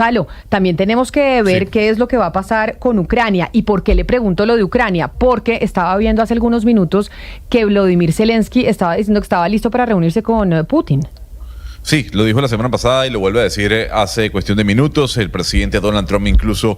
Gonzalo, también tenemos que ver qué es lo que va a pasar con Ucrania. ¿Y por qué le pregunto lo de Ucrania? Porque estaba viendo hace algunos minutos que Volodymyr Zelensky estaba diciendo que estaba listo para reunirse con Putin. Sí, lo dijo la semana pasada y lo vuelve a decir hace cuestión de minutos. El presidente Donald Trump incluso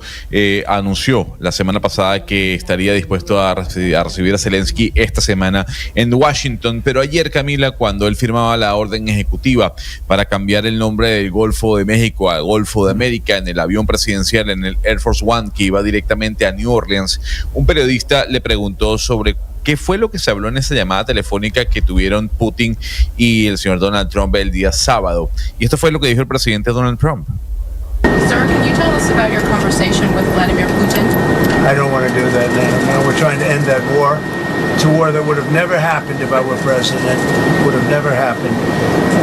anunció la semana pasada que estaría dispuesto a recibir a Zelensky esta semana en Washington. Pero ayer, Camila, cuando él firmaba la orden ejecutiva para cambiar el nombre del Golfo de México al Golfo de América en el avión presidencial, en el Air Force One, que iba directamente a New Orleans, un periodista le preguntó sobre ¿qué fue lo que se habló en esa llamada telefónica que tuvieron Putin y el señor Donald Trump el día sábado? Y esto fue lo que dijo el presidente Donald Trump. Sir, can you tell us about your conversation with Vladimir Putin? I don't want to do that now. No, we're trying to end that war. It's a war that would have never happened if I were president. Would have never happened.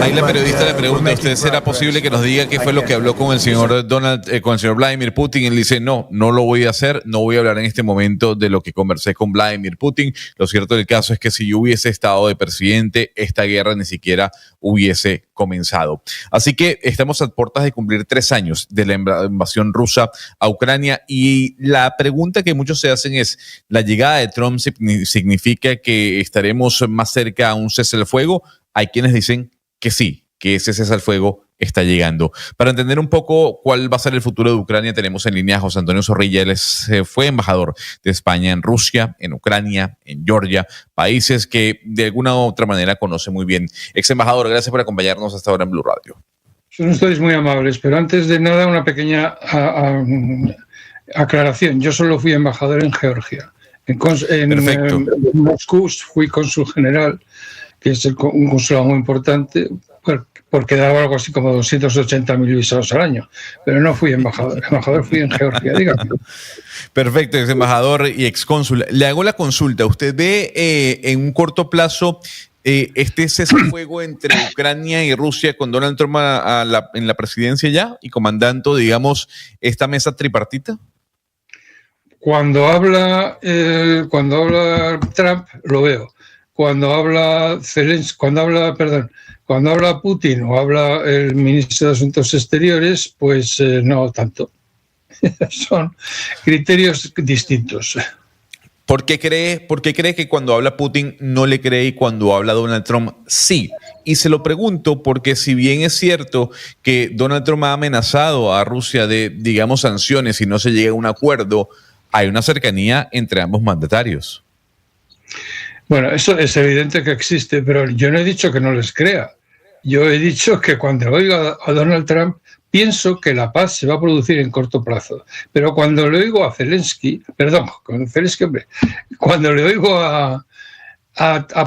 Ahí la periodista le pregunta, ¿usted será posible que nos diga qué fue lo que habló con el señor con el señor Vladimir Putin? Y él dice, no lo voy a hacer, no voy a hablar en este momento de lo que conversé con Vladimir Putin. Lo cierto del caso es que si yo hubiese estado de presidente, esta guerra ni siquiera hubiese comenzado. Así que estamos a puertas de cumplir 3 años de la invasión rusa a Ucrania, y la pregunta que muchos se hacen es, ¿la llegada de Trump significa que estaremos más cerca a un cese al fuego? Hay quienes dicen que sí, que ese cese al fuego está llegando. Para entender un poco cuál va a ser el futuro de Ucrania, tenemos en línea a José Antonio Zorrilla. Él fue embajador de España en Rusia, en Ucrania, en Georgia, países que de alguna u otra manera conoce muy bien. Ex embajador, gracias por acompañarnos hasta ahora en Blue Radio. Son ustedes muy amables, pero antes de nada una pequeña aclaración. Yo solo fui embajador en Georgia. En Moscú fui cónsul general, que es un consulado muy importante, porque daba algo así como 280.000 visados al año. Pero no fui embajador. Embajador fui en Georgia, dígame. Perfecto, ex embajador y ex cónsul. Le hago la consulta. ¿Usted ve en un corto plazo este cese al fuego entre Ucrania y Rusia con Donald Trump en la presidencia ya y comandando, digamos, esta mesa tripartita? Cuando habla Trump, lo veo. Cuando habla Putin o habla el ministro de Asuntos Exteriores, pues no tanto. Son criterios distintos. ¿Por qué cree que cuando habla Putin no le cree y cuando habla Donald Trump sí? Y se lo pregunto porque si bien es cierto que Donald Trump ha amenazado a Rusia de, digamos, sanciones si no se llega a un acuerdo, hay una cercanía entre ambos mandatarios. Bueno, eso es evidente que existe, pero yo no he dicho que no les crea. Yo he dicho que cuando oigo a Donald Trump pienso que la paz se va a producir en corto plazo. Pero cuando le oigo a Zelensky, cuando le oigo a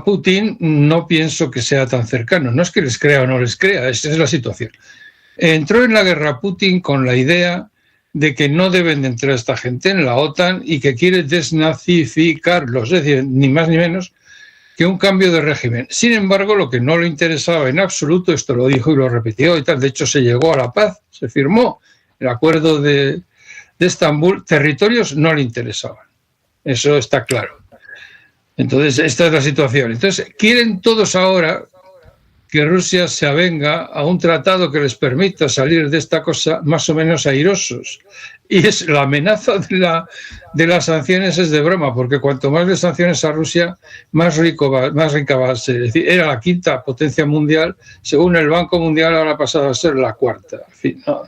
Putin, no pienso que sea tan cercano. No es que les crea o no les crea, esa es la situación. Entró en la guerra Putin con la idea de que no deben de entrar esta gente en la OTAN y que quiere desnazificarlos, es decir, ni más ni menos que un cambio de régimen. Sin embargo, lo que no le interesaba en absoluto, esto lo dijo y lo repitió y tal, de hecho se llegó a la paz, se firmó el acuerdo de Estambul, territorios no le interesaban, eso está claro. Entonces, esta es la situación. Entonces, quieren todos ahora que Rusia se avenga a un tratado que les permita salir de esta cosa más o menos airosos. Y es la amenaza de las sanciones es de broma, porque cuanto más le sanciones a Rusia, más rica va a ser. Es decir, era la 5ª potencia mundial, según el Banco Mundial ahora ha pasado a ser la 4ª. En fin, no.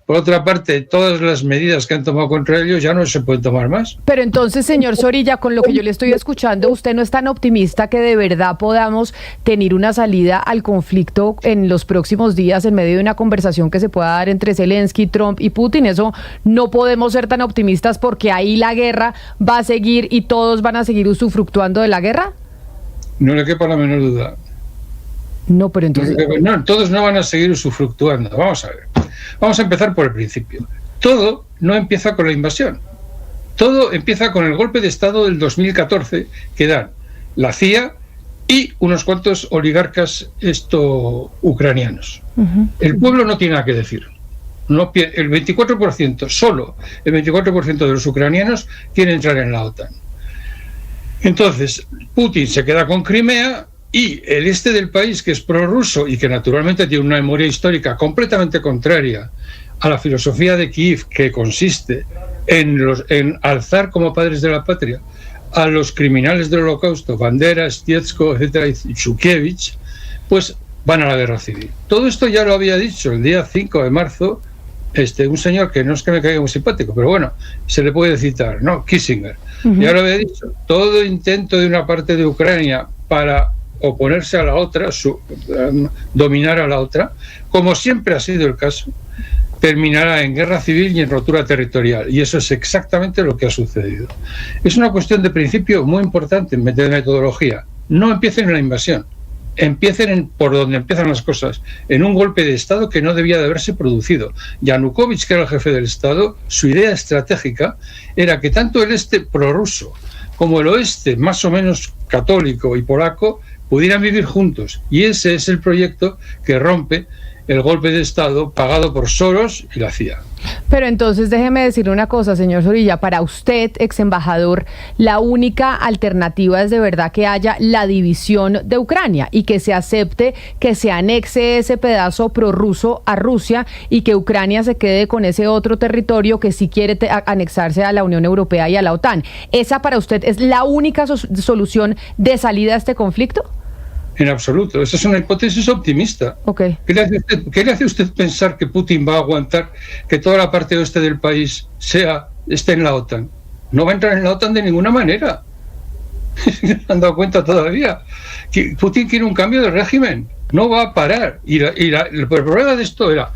Por otra parte, todas las medidas que han tomado contra ellos ya no se pueden tomar más. Pero entonces, señor Zorrilla, con lo que yo le estoy escuchando, ¿usted no es tan optimista que de verdad podamos tener una salida al conflicto en los próximos días en medio de una conversación que se pueda dar entre Zelensky, Trump y Putin? Eso no podemos ser tan optimistas porque ahí la guerra va a seguir y todos van a seguir usufructuando de la guerra. No le quepa la menor duda. No, pero entonces... No, todos no van a seguir usufructuando. Vamos a ver. Vamos a empezar por el principio. Todo no empieza con la invasión. Todo empieza con el golpe de Estado del 2014 que dan la CIA y unos cuantos oligarcas ucranianos. Uh-huh. El pueblo no tiene nada que decir. El 24%, solo el 24% de los ucranianos quiere entrar en la OTAN. Entonces, Putin se queda con Crimea y el este del país, que es prorruso y que naturalmente tiene una memoria histórica completamente contraria a la filosofía de Kiev, que consiste en alzar como padres de la patria a los criminales del Holocausto, Bandera, Stietsko, etcétera, y Shukiewicz, pues van a la guerra civil. Todo esto ya lo había dicho el día 5 de marzo un señor que no es que me caiga muy simpático, pero bueno, se le puede citar, ¿no? Kissinger. Ya lo había dicho, todo intento de una parte de Ucrania para oponerse a la otra, dominar a la otra, como siempre ha sido el caso, terminará en guerra civil y en rotura territorial. Y eso es exactamente lo que ha sucedido. Es una cuestión de principio muy importante en metodología. No empiecen en la invasión, empiecen por donde empiezan las cosas, en un golpe de Estado que no debía de haberse producido. Yanukovych, que era el jefe del Estado, su idea estratégica era que tanto el este prorruso como el oeste más o menos católico y polaco pudieran vivir juntos. Y ese es el proyecto que rompe el golpe de Estado pagado por Soros y la CIA. Pero entonces déjeme decirle una cosa, señor Zorrilla, para usted, ex embajador, la única alternativa es de verdad que haya la división de Ucrania y que se acepte que se anexe ese pedazo prorruso a Rusia y que Ucrania se quede con ese otro territorio que sí quiere anexarse a la Unión Europea y a la OTAN. ¿Esa para usted es la única solución de salida a este conflicto? En absoluto, esa es una hipótesis optimista. Okay. ¿Qué le hace usted pensar que Putin va a aguantar que toda la parte oeste del país esté en la OTAN? No va a entrar en la OTAN de ninguna manera. ¿Se han dado cuenta todavía? Que Putin quiere un cambio de régimen, no va a parar. El problema de esto era,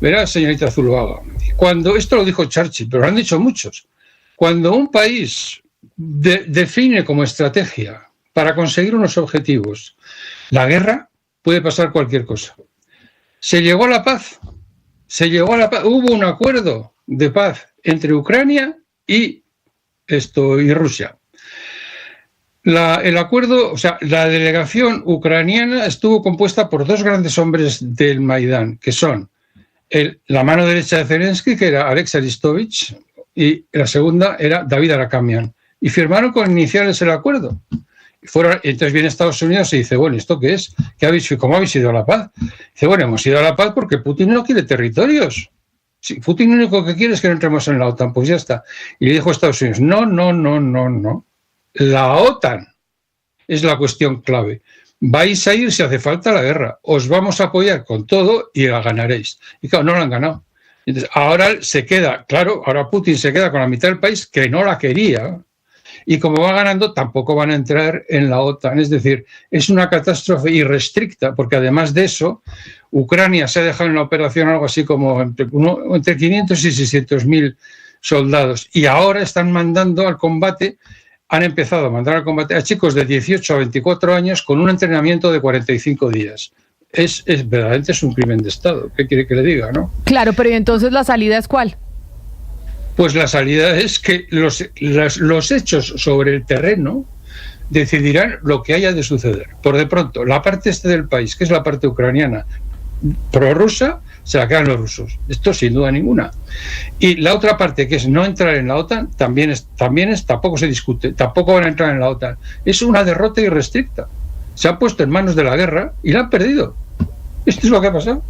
verá, señorita Zuluaga, cuando esto lo dijo Churchill, pero lo han dicho muchos, cuando un país define como estrategia para conseguir unos objetivos la guerra, puede pasar cualquier cosa. Se llegó a la paz, hubo un acuerdo de paz entre Ucrania y Rusia. El acuerdo, o sea, la delegación ucraniana estuvo compuesta por dos grandes hombres del Maidán, que son la mano derecha de Zelensky, que era Alexei Arestovich, y la segunda era David Arakamian, y firmaron con iniciales el acuerdo. Entonces viene Estados Unidos y dice, bueno, ¿esto qué es? ¿Cómo habéis ido a la paz? Dice, bueno, hemos ido a la paz porque Putin no quiere territorios. Si Putin lo único que quiere es que no entremos en la OTAN, pues ya está. Y le dijo a Estados Unidos, no. La OTAN es la cuestión clave. Vais a ir si hace falta la guerra. Os vamos a apoyar con todo y la ganaréis. Y claro, no la han ganado. Entonces, ahora Putin se queda con la mitad del país que no la quería. Y como va ganando, tampoco van a entrar en la OTAN. Es decir, es una catástrofe irrestricta, porque además de eso, Ucrania se ha dejado en la operación algo así como entre 500 y 600.000 soldados. Y ahora están mandando al combate, han empezado a mandar al combate a chicos de 18 a 24 años con un entrenamiento de 45 días. Verdaderamente es un crimen de Estado. ¿Qué quiere que le diga, no? Claro, pero ¿y entonces la salida es cuál? Pues la salida es que los hechos sobre el terreno decidirán lo que haya de suceder. Por de pronto, la parte este del país, que es la parte ucraniana prorrusa, se la quedan los rusos. Esto sin duda ninguna. Y la otra parte, que es no entrar en la OTAN, tampoco se discute, tampoco van a entrar en la OTAN. Es una derrota irrestricta. Se han puesto en manos de la guerra y la han perdido. Esto es lo que ha pasado.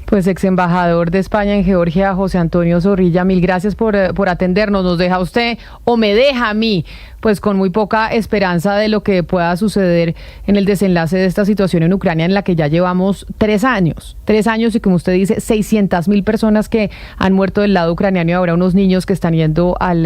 Pues ex embajador de España en Georgia, José Antonio Zorrilla, mil gracias por atendernos. Nos deja usted, o me deja a mí, pues con muy poca esperanza de lo que pueda suceder en el desenlace de esta situación en Ucrania, en la que ya llevamos 3 años. 3 años y, como usted dice, 600.000 personas que han muerto del lado ucraniano y ahora unos niños que están yendo al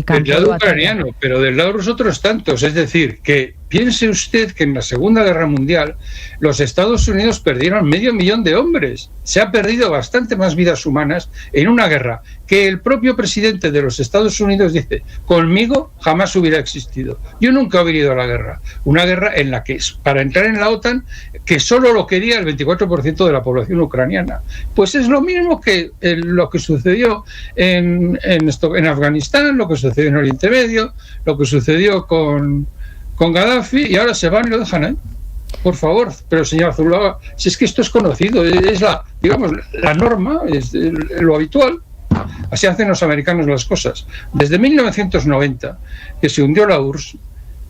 campo. Del lado ucraniano, pero del lado ruso otros tantos. Es decir, que piense usted que en la Segunda Guerra Mundial los Estados Unidos perdieron 500.000 de hombres. Se ha perdido bastante más vidas humanas en una guerra que el propio presidente de los Estados Unidos dice, conmigo jamás hubiera existido. Yo nunca he venido a la guerra. Una guerra en la que, para entrar en la OTAN, que solo lo quería el 24% de la población ucraniana. Pues es lo mismo que lo que sucedió en Afganistán, lo que sucedió en Oriente Medio, lo que sucedió con Gaddafi, y ahora se van y lo dejan ahí. Por favor, pero señora Zuluaga, si es que esto es conocido, es la norma, es lo habitual. Así hacen los americanos las cosas. Desde 1990, que se hundió la URSS,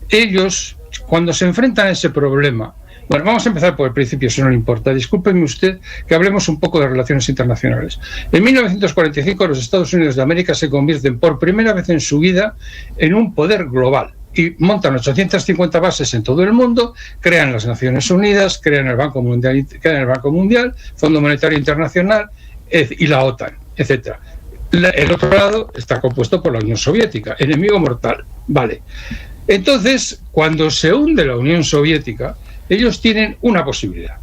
ellos, cuando se enfrentan a ese problema Bueno, vamos a empezar por el principio, si no le importa. Discúlpeme usted que hablemos un poco de relaciones internacionales. En 1945 los Estados Unidos de América se convierten por primera vez en su vida en un poder global y montan 850 bases en todo el mundo, crean las Naciones Unidas, crean el Banco Mundial, Fondo Monetario Internacional y la OTAN, etcétera. El otro lado está compuesto por la Unión Soviética, enemigo mortal. Vale. Entonces, cuando se hunde la Unión Soviética, ellos tienen una posibilidad: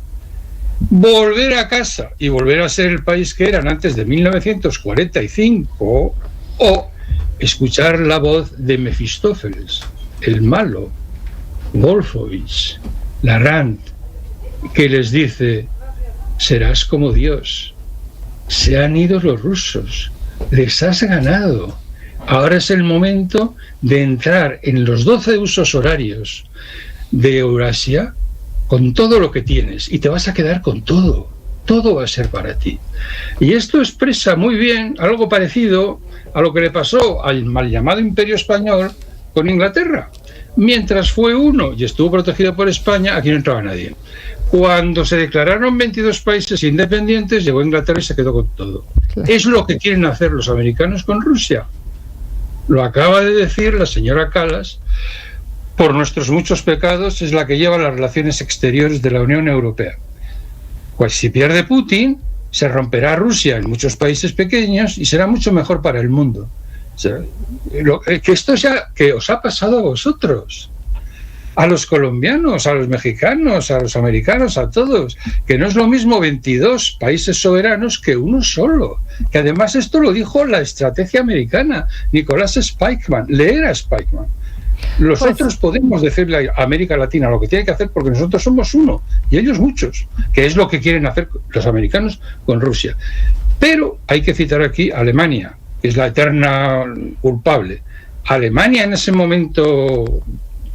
volver a casa y volver a ser el país que eran antes de 1945, o escuchar la voz de Mefistófeles, el malo, Wolfowitz, Larrand, que les dice: serás como Dios, se han ido los rusos, les has ganado, ahora es el momento de entrar en los 12 usos horarios de Eurasia con todo lo que tienes y te vas a quedar con todo va a ser para ti. Y esto expresa muy bien algo parecido a lo que le pasó al mal llamado Imperio Español con Inglaterra. Mientras fue uno y estuvo protegido por España, aquí no entraba nadie. Cuando se declararon 22 países independientes, llegó Inglaterra y se quedó con todo. Claro. Es lo que quieren hacer los americanos con Rusia. Lo acaba de decir la señora Kallas. Por nuestros muchos pecados es la que lleva las relaciones exteriores de la Unión Europea. Pues si pierde Putin, se romperá Rusia en muchos países pequeños y será mucho mejor para el mundo. O sea, que esto ya que os ha pasado a vosotros, a los colombianos, a los mexicanos, a los americanos, a todos, que no es lo mismo 22 países soberanos que uno solo, que además esto lo dijo la estrategia americana, Nicolás Spikeman, leer a Spikeman. Nosotros podemos decirle a América Latina lo que tiene que hacer porque nosotros somos uno y ellos muchos, que es lo que quieren hacer los americanos con Rusia. Pero hay que citar aquí a Alemania, que es la eterna culpable. Alemania en ese momento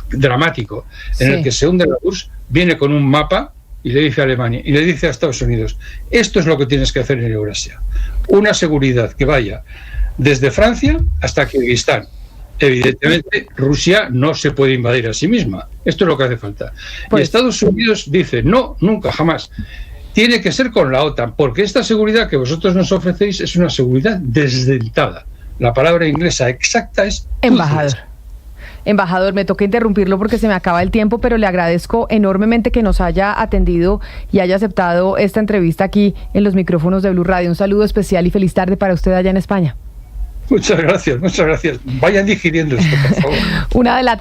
dramático en el que se hunde la URSS, viene con un mapa y le dice a Alemania y le dice a Estados Unidos: esto es lo que tienes que hacer en Eurasia, una seguridad que vaya desde Francia hasta Kirguistán. Evidentemente Rusia no se puede invadir a sí misma, esto es lo que hace falta. Y Estados Unidos dice: no, nunca, jamás. Tiene que ser con la OTAN, porque esta seguridad que vosotros nos ofrecéis es una seguridad desdentada. La palabra inglesa exacta es embajador. Embajador, me toca interrumpirlo porque se me acaba el tiempo, pero le agradezco enormemente que nos haya atendido y haya aceptado esta entrevista aquí en los micrófonos de Blue Radio. Un saludo especial y feliz tarde para usted allá en España. Muchas gracias, muchas gracias. Vayan digiriendo esto, por favor. 1:00 p.m.